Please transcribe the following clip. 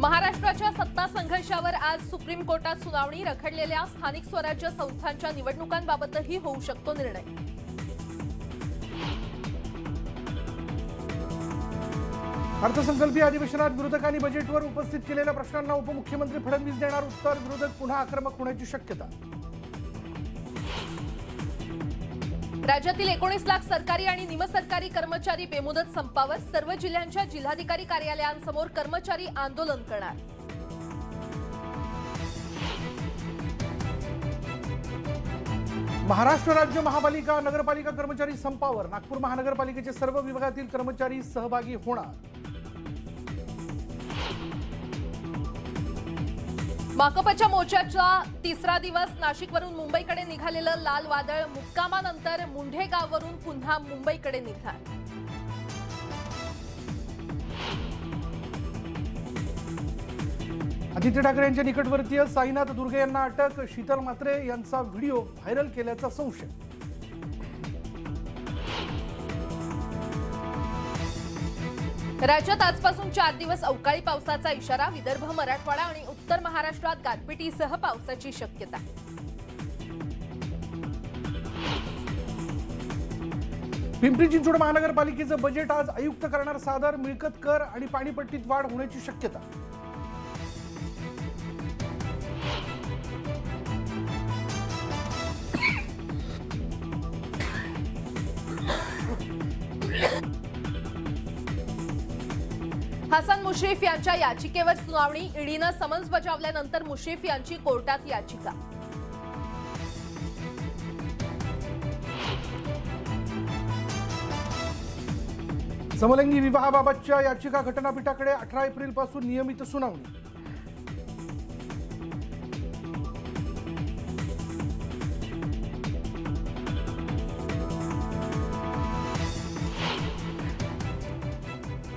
महाराष्ट्राच्या सत्ता संघर्षावर आज सुप्रीम कोर्टात सुनावणी. रखडलेल्या स्थानिक स्वराज्य संस्थांच्या निवडणुकांबाबतही होऊ शकतो निर्णय. अर्थसंकल्पीय अधिवेशनात विरोधकांनी बजेटवर उपस्थित केलेल्या प्रश्नांना उपमुख्यमंत्री फडणवीस देणार उत्तर. विरोधक पुन्हा आक्रमक होण्याची शक्यता. राज्यातील 19 लाख सरकारी आणि निमसरकारी कर्मचारी बेमुदत संपावर. सर्व जिल्ह्यांच्या जिल्हाधिकारी कार्यालयांसमोर कर्मचारी आंदोलन करणार. महाराष्ट्र राज्य महापालिका नगरपालिका कर्मचारी संपावर. नागपूर महानगरपालिकेचे सर्व विभागातील कर्मचारी सहभागी होणार. माकपच्या मोर्चाचा तिसरा दिवस. नाशिकवरून मुंबईकडे निघालेलं लाल वादळ मुक्कामानंतर मुंढे गावावरून पुन्हा मुंबईकडे निघालं. आदित्य ठाकरे यांच्या निकटवर्तीय साईनाथ दुर्गे यांना अटक. शीतल म्हात्रे यांचा व्हिडिओ व्हायरल केल्याचा संशय. राज्यात आजपासून 4 दिवस अवकाळी पावसाचा इशारा. विदर्भ, मराठवाडा आणि उत्तर महाराष्ट्रात गारपिटीसह पावसाची शक्यता. पिंपरी चिंचवड महानगरपालिकेचं बजेट आज आयुक्त करणार सादर. मिळकत कर आणि पाणीपट्टीत वाढ होण्याची शक्यता. हसन मुश्रीफ यांच्या याचिकेवर सुनावणी. ईडीनं समन्स बजावल्यानंतर मुश्रीफ यांची कोर्टात याचिका. समलिंगी विवाहाबाबतच्या याचिका घटनापीठाकडे 18 एप्रिलपासून नियमित सुनावणी.